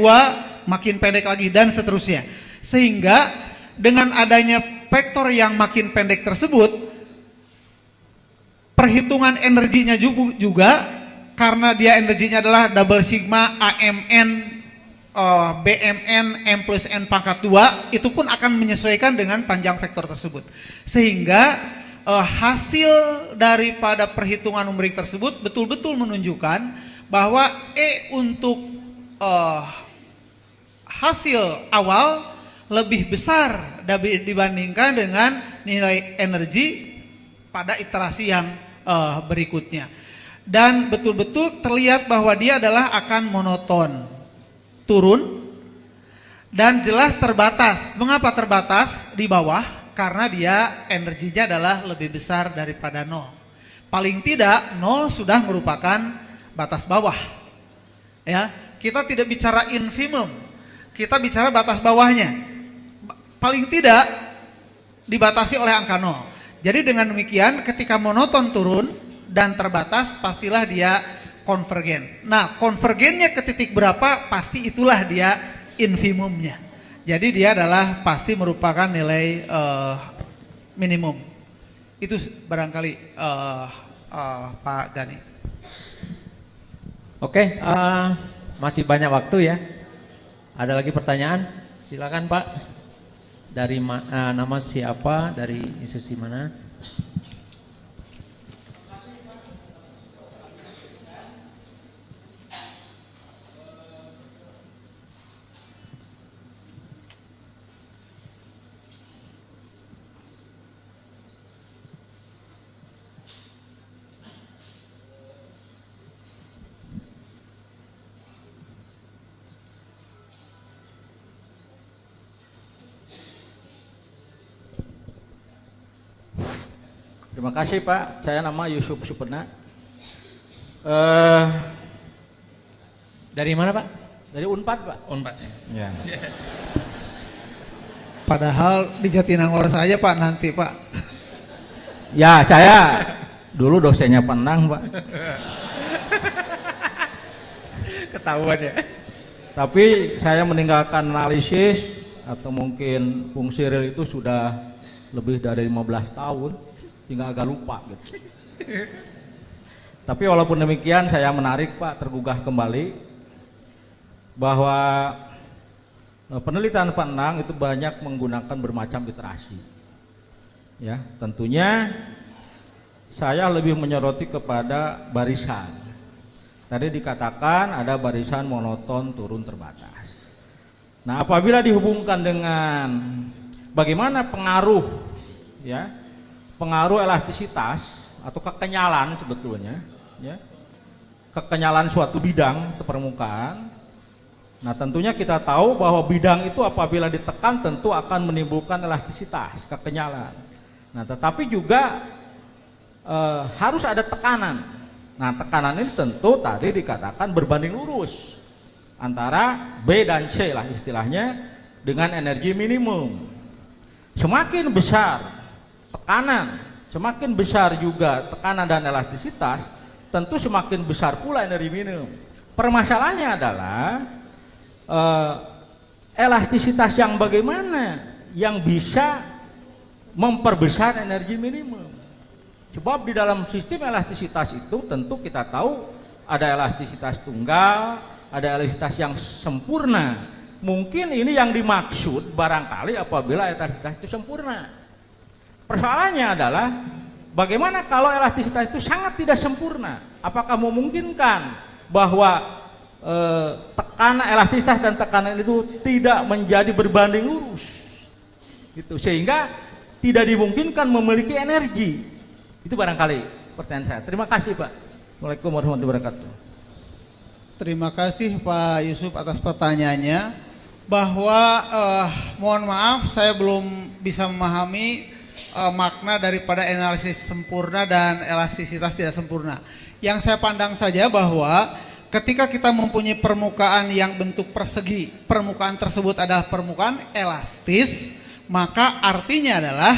makin pendek lagi dan seterusnya. Sehingga dengan adanya vektor yang makin pendek tersebut, perhitungan energinya juga karena dia energinya adalah double sigma AMN BMN M plus N pangkat 2, itu pun akan menyesuaikan dengan panjang vektor tersebut. Sehingga hasil daripada perhitungan numerik tersebut betul-betul menunjukkan bahwa untuk hasil awal lebih besar dibandingkan dengan nilai energi pada iterasi yang berikutnya. Dan betul-betul terlihat bahwa dia adalah akan monoton turun dan jelas terbatas. Mengapa terbatas di bawah? Karena dia energinya adalah lebih besar daripada 0. Paling tidak 0 sudah merupakan batas bawah. Ya, kita tidak bicara infimum, kita bicara batas bawahnya. Paling tidak dibatasi oleh angka 0. Jadi dengan demikian ketika monoton turun dan terbatas, pastilah dia konvergen. Nah, konvergennya ke titik berapa, pasti itulah dia infimumnya. Jadi dia adalah pasti merupakan nilai minimum. Itu barangkali Pak Gani. Oke, masih banyak waktu ya. Ada lagi pertanyaan? Silakan Pak. Dari nama siapa? Dari institusi mana? Terima kasih Pak, saya nama Yusuf Supena. Dari mana Pak? Dari Unpad Pak. Unpad ya. Padahal di Jatinangor saja Pak nanti Pak. Ya saya dulu dosennya Penang Pak. Ketahuan ya. Tapi saya meninggalkan analisis atau mungkin fungsi real itu sudah lebih dari 15 tahun. Hingga agak lupa gitu. Tapi walaupun demikian saya menarik Pak, tergugah kembali bahwa penelitian Penang itu banyak menggunakan bermacam iterasi. Ya, tentunya saya lebih menyoroti kepada barisan. Tadi dikatakan ada barisan monoton turun terbatas. Nah, apabila dihubungkan dengan bagaimana pengaruh ya, pengaruh elastisitas atau kekenyalan sebetulnya ya, kekenyalan suatu bidang atau permukaan. Nah, tentunya kita tahu bahwa bidang itu apabila ditekan tentu akan menimbulkan elastisitas, kekenyalan. Nah, tetapi juga harus ada tekanan. Nah, tekanan ini tentu tadi dikatakan berbanding lurus antara B dan C lah istilahnya dengan energi minimum. Semakin besar tekanan, semakin besar juga tekanan dan elastisitas, tentu semakin besar pula energi minimum. Permasalahannya adalah elastisitas yang bagaimana yang bisa memperbesar energi minimum. Sebab di dalam sistem elastisitas itu tentu kita tahu ada elastisitas tunggal, ada elastisitas yang sempurna. Mungkin ini yang dimaksud barangkali apabila elastisitas itu sempurna. Persoalannya adalah bagaimana kalau elastisitas itu sangat tidak sempurna? Apakah memungkinkan bahwa tekanan elastisitas dan tekanan itu tidak menjadi berbanding lurus? Gitu. Sehingga tidak dimungkinkan memiliki energi. Itu barangkali pertanyaan saya. Terima kasih Pak. Assalamualaikum warahmatullahi wabarakatuh. Terima kasih Pak Yusuf atas pertanyaannya. Bahwa mohon maaf saya belum bisa memahami makna daripada analisis sempurna dan elastisitas tidak sempurna. Yang saya pandang saja bahwa ketika kita mempunyai permukaan yang bentuk persegi, permukaan tersebut adalah permukaan elastis, maka artinya adalah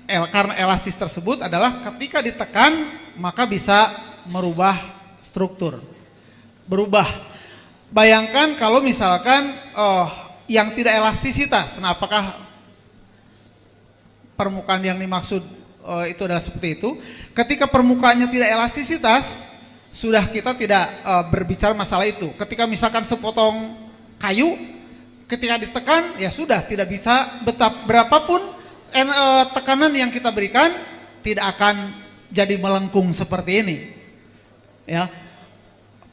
karena elastis tersebut adalah ketika ditekan maka bisa merubah struktur, berubah. Bayangkan kalau misalkan yang tidak elastisitas, nah apakah permukaan yang dimaksud itu adalah seperti itu? Ketika permukaannya tidak elastisitas, sudah kita tidak berbicara masalah itu. Ketika misalkan sepotong kayu, ketika ditekan ya sudah tidak bisa berapapun tekanan yang kita berikan tidak akan jadi melengkung seperti ini. Ya,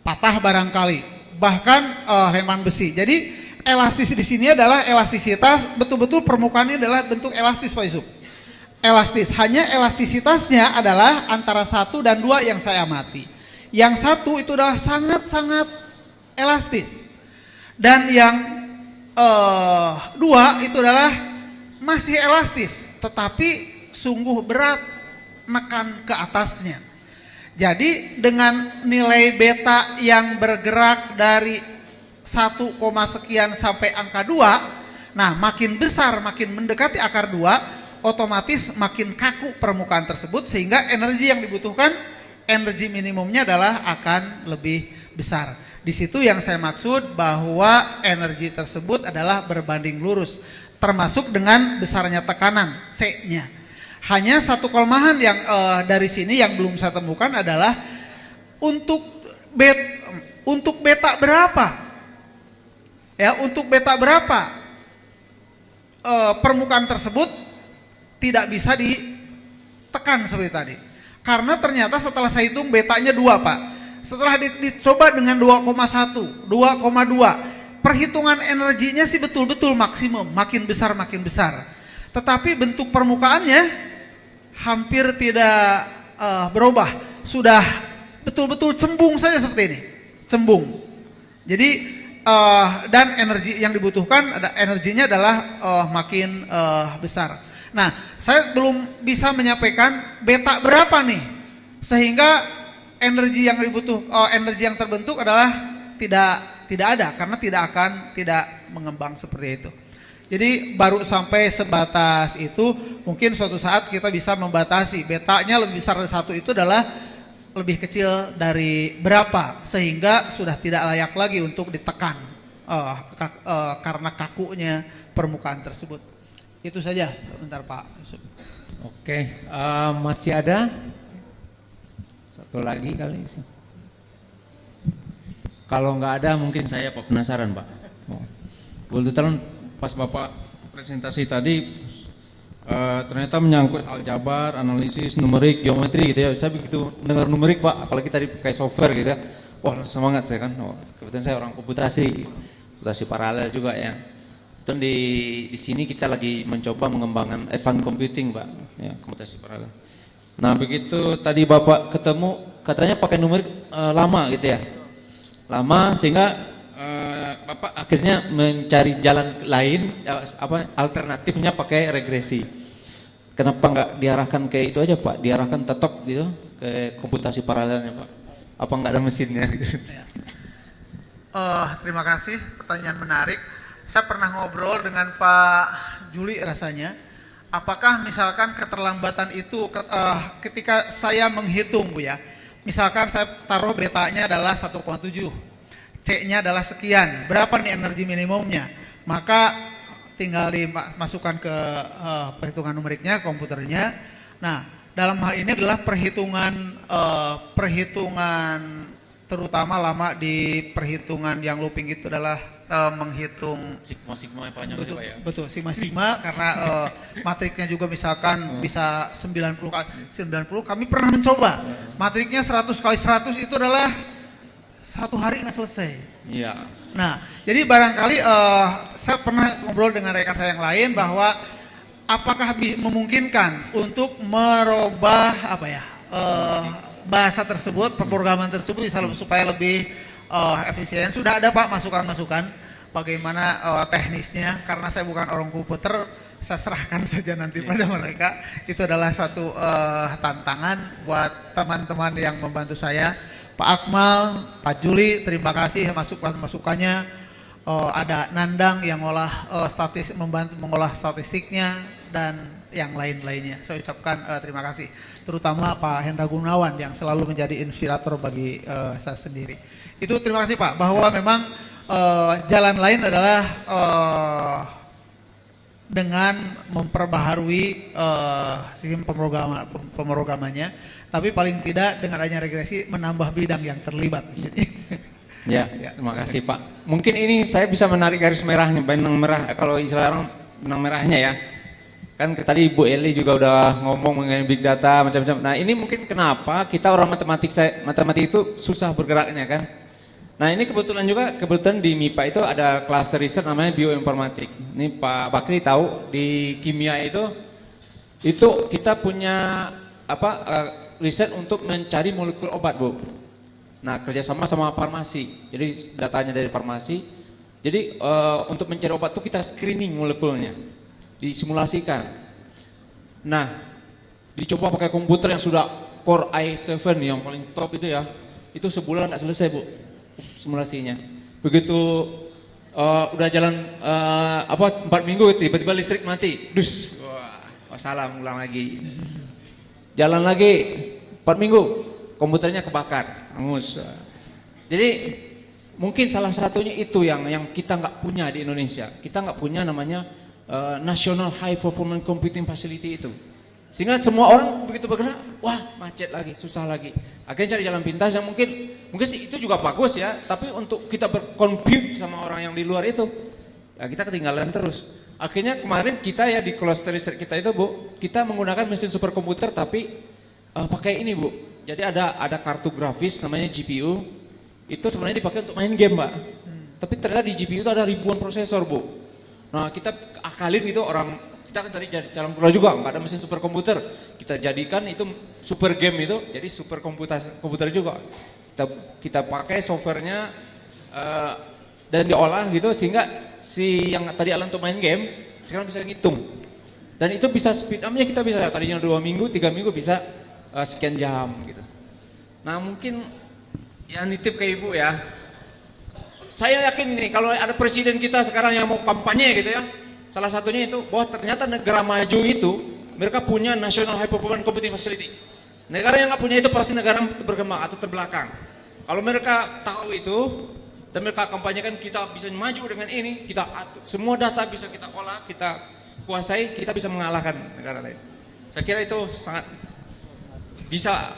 patah barangkali, bahkan leman besi. Jadi elastis di sini adalah elastisitas, betul-betul permukaannya adalah bentuk elastis Pak Yusuf. Elastis, hanya elastisitasnya adalah antara 1 dan 2 yang saya amati. Yang 1 itu adalah sangat-sangat elastis. Dan yang 2 itu adalah masih elastis, tetapi sungguh berat menekan ke atasnya. Jadi dengan nilai beta yang bergerak dari 1, sekian sampai angka 2, nah makin besar, makin mendekati akar 2, otomatis makin kaku permukaan tersebut sehingga energi yang dibutuhkan, energi minimumnya adalah akan lebih besar. Di situ yang saya maksud bahwa energi tersebut adalah berbanding lurus, termasuk dengan besarnya tekanan C-nya. Hanya satu kelemahan yang dari sini yang belum saya temukan adalah untuk beta berapa? Ya, untuk beta berapa permukaan tersebut tidak bisa ditekan seperti tadi. Karena ternyata setelah saya hitung betanya 2 Pak. Setelah dicoba dengan 2,1, 2,2, perhitungan energinya sih betul-betul maksimum, makin besar makin besar. Tetapi bentuk permukaannya hampir tidak berubah. Sudah betul-betul cembung saja seperti ini, cembung. Jadi dan energi yang dibutuhkan, energinya adalah makin besar. Nah, saya belum bisa menyampaikan beta berapa nih, sehingga energi yang energi yang terbentuk adalah tidak ada, karena tidak mengembang seperti itu. Jadi baru sampai sebatas itu, mungkin suatu saat kita bisa membatasi betanya lebih besar dari 1 itu adalah lebih kecil dari berapa, sehingga sudah tidak layak lagi untuk ditekan karena kakunya permukaan tersebut. Itu saja, sebentar Pak. Oke, masih ada satu lagi kali sih. Kalau nggak ada mungkin saya penasaran Pak. Kebetulan pas Bapak presentasi tadi ternyata menyangkut aljabar, analisis, numerik, geometri gitu ya. Saya begitu dengar numerik Pak, apalagi tadi pakai software gitu ya. Wah semangat saya kan. Kebetulan saya orang komputasi paralel juga ya. Dan di sini kita lagi mencoba mengembangkan advanced computing Pak, ya komputasi paralel. Nah begitu tadi Bapak ketemu, katanya pakai numerik lama gitu ya. Lama sehingga Bapak akhirnya mencari jalan lain, alternatifnya pakai regresi. Kenapa nggak diarahkan ke itu aja Pak? Diarahkan tetap gitu ke komputasi paralelnya Pak? Apa nggak ada mesinnya? Terima kasih, pertanyaan menarik. Saya pernah ngobrol dengan Pak Juli rasanya. Apakah misalkan keterlambatan itu ketika saya menghitung Bu ya. Misalkan saya taruh betanya adalah 1,7. C-nya adalah sekian, berapa nih energi minimumnya? Maka tinggal dimasukkan ke perhitungan numeriknya, komputernya. Nah, dalam hal ini adalah perhitungan terutama lama di perhitungan yang looping itu adalah menghitung Sigma yang panjang betul, Pak ya. betul sigma karena matriknya juga misalkan bisa 90 kali 90. Kami pernah mencoba matriknya 100 kali 100 itu adalah 1 hari nggak selesai. Iya. Nah, jadi barangkali saya pernah ngobrol dengan rekan saya yang lain bahwa apakah memungkinkan untuk merubah bahasa tersebut, pemrograman tersebut supaya lebih efisien. Sudah ada Pak masukan-masukan bagaimana teknisnya, karena saya bukan orang komputer, saya serahkan saja nanti pada mereka. Itu adalah suatu tantangan buat teman-teman yang membantu saya. Pak Akmal, Pak Juli, terima kasih masukan-masukannya. Ada Nandang yang membantu mengolah statistiknya dan yang lain-lainnya. Saya ucapkan terima kasih. Terutama Pak Hendra Gunawan yang selalu menjadi inspirator bagi saya sendiri. Itu terima kasih Pak, bahwa memang jalan lain adalah dengan memperbaharui sistem pemrogramannya, tapi paling tidak dengan adanya regresi menambah bidang yang terlibat di sini. Ya, terima kasih Pak. Mungkin ini saya bisa menarik garis merahnya, benang merah kalau istilah orang benang merahnya ya. Kan tadi Bu Eli juga udah ngomong mengenai big data macam-macam. Nah ini mungkin kenapa kita orang matematik itu susah bergeraknya kan. Nah ini kebetulan di MIPA itu ada cluster riset namanya bioinformatik. Ini Pak Bakri tahu di kimia itu kita punya riset untuk mencari molekul obat Bu. Nah kerjasama sama farmasi. Jadi datanya dari farmasi. Jadi untuk mencari obat itu kita screening molekulnya, disimulasikan. Nah dicoba pakai komputer yang sudah Core i7 yang paling top itu ya. Itu sebulan nggak selesai Bu simulasinya. Begitu udah jalan 4 minggu tiba-tiba listrik mati. Dus, salam ulang lagi. Jalan lagi 4 minggu komputernya kebakar, hangus. Jadi mungkin salah satunya itu yang kita nggak punya di Indonesia. Kita nggak punya namanya National High Performance Computing Facility itu. Sehingga semua orang begitu bergerak, wah macet lagi, susah lagi. Akhirnya cari jalan pintas yang mungkin sih itu juga bagus ya, tapi untuk kita berkomput sama orang yang di luar itu, ya kita ketinggalan terus. Akhirnya kemarin kita ya di cluster research kita itu Bu, kita menggunakan mesin superkomputer tapi pakai ini Bu. Jadi ada kartu grafis namanya GPU, itu sebenarnya dipakai untuk main game Pak. Tapi ternyata di GPU itu ada ribuan prosesor Bu. Nah kita akalin gitu kita kan tadi jalan pulau juga nggak ada mesin superkomputer, kita jadikan itu super game itu jadi super komputer juga. Kita pakai softwarenya dan diolah gitu sehingga si yang tadi alat untuk main game sekarang bisa ngitung. Dan itu bisa speed up-nya kita bisa tadinya 2 minggu, 3 minggu bisa sekian jam gitu. Nah mungkin ya nitip ke Ibu ya. Saya yakin nih kalau ada presiden kita sekarang yang mau kampanye gitu ya. Salah satunya itu bahwa ternyata negara maju itu mereka punya National High Performance Computing Facility. Negara yang nggak punya itu pasti negara berkembang atau terbelakang. Kalau mereka tahu itu dan mereka kampanyekan kita bisa maju dengan ini, kita atur, semua data bisa kita olah, kita kuasai, kita bisa mengalahkan negara lain. Saya kira itu sangat bisa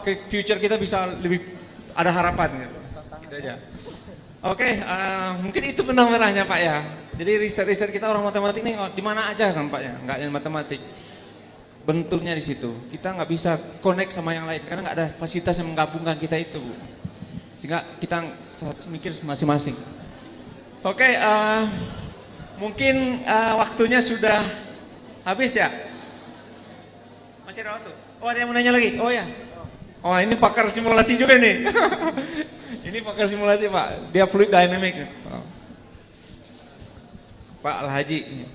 ke future kita bisa lebih ada harapan gitu. Gitu aja. Oke, mungkin itu benang merahnya Pak ya. Jadi riset kita orang matematik nih di mana aja nampaknya, nggak hanya matematik. Bentuknya di situ. Kita nggak bisa connect sama yang lain karena nggak ada fasilitas yang menggabungkan kita itu, Bu. Sehingga kita mikir masing-masing. Oke, mungkin waktunya sudah habis ya. Masih ada waktu? Oh ada yang mau nanya lagi? Oh ya. Oh ini pakar simulasi juga nih. Ini pakar simulasi Pak. Dia fluid dynamic. Oh. Pak Al-Haji.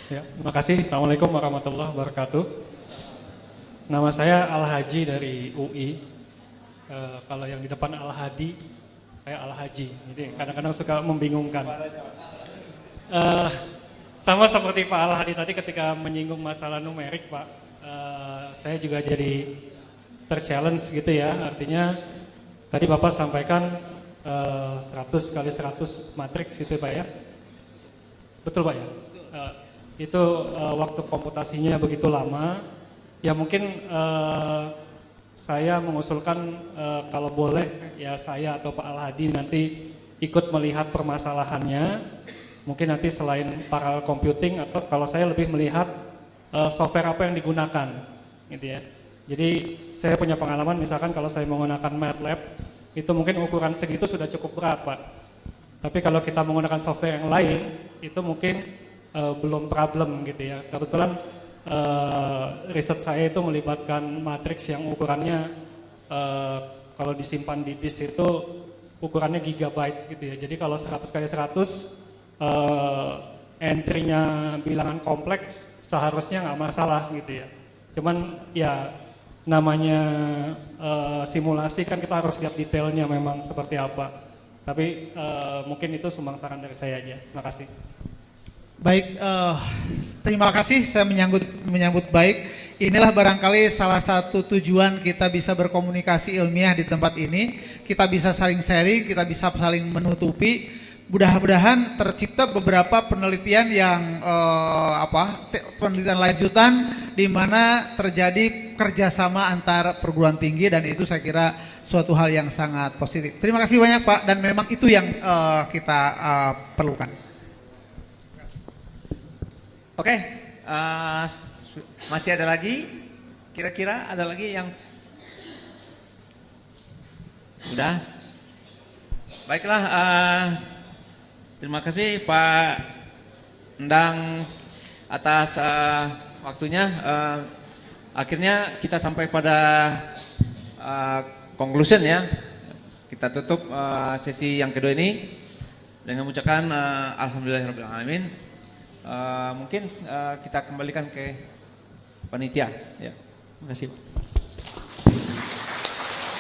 Ya, terima kasih. Assalamualaikum warahmatullahi wabarakatuh. Nama saya Al-Haji dari UI. Kalau yang di depan Al-Hadi, saya Al-Haji. Jadi kadang-kadang suka membingungkan. Sama seperti Pak Al-Hadi tadi ketika menyinggung masalah numerik Pak, saya juga jadi ter-challenge gitu ya. Artinya tadi Bapak sampaikan 100 kali 100 matriks gitu Pak ya. Betul Pak ya? itu waktu komputasinya begitu lama. Ya mungkin saya mengusulkan kalau boleh ya saya atau Pak Al-Hadi nanti ikut melihat permasalahannya. Mungkin nanti selain parallel computing atau kalau saya lebih melihat software apa yang digunakan, gitu ya. Jadi saya punya pengalaman misalkan kalau saya menggunakan MATLAB itu mungkin ukuran segitu sudah cukup berat, Pak. Tapi kalau kita menggunakan software yang lain itu mungkin belum problem gitu ya. Kebetulan riset saya itu melibatkan matriks yang ukurannya kalau disimpan di disk itu ukurannya gigabyte gitu ya. Jadi kalau 100 kali 100 entry-nya bilangan kompleks seharusnya nggak masalah gitu ya. Cuman ya namanya simulasi kan kita harus lihat detailnya memang seperti apa. Tapi mungkin itu sumbang saran dari saya aja. Terima kasih. Baik, terima kasih. Saya menyambut baik. Inilah barangkali salah satu tujuan kita bisa berkomunikasi ilmiah di tempat ini. Kita bisa saling sharing, kita bisa saling menutupi. Mudah-mudahan tercipta beberapa penelitian yang penelitian lanjutan di mana terjadi kerjasama antar perguruan tinggi, dan itu saya kira suatu hal yang sangat positif. Terima kasih banyak Pak, dan memang itu yang kita perlukan. Oke, masih ada lagi? Kira-kira ada lagi yang udah? Baiklah, terima kasih Pak Endang atas waktunya. Akhirnya kita sampai pada conclusion ya. Kita tutup sesi yang kedua ini dengan mengucapkan alhamdulillahirabbil alamin. Mungkin kita kembalikan ke panitia ya. Terima kasih.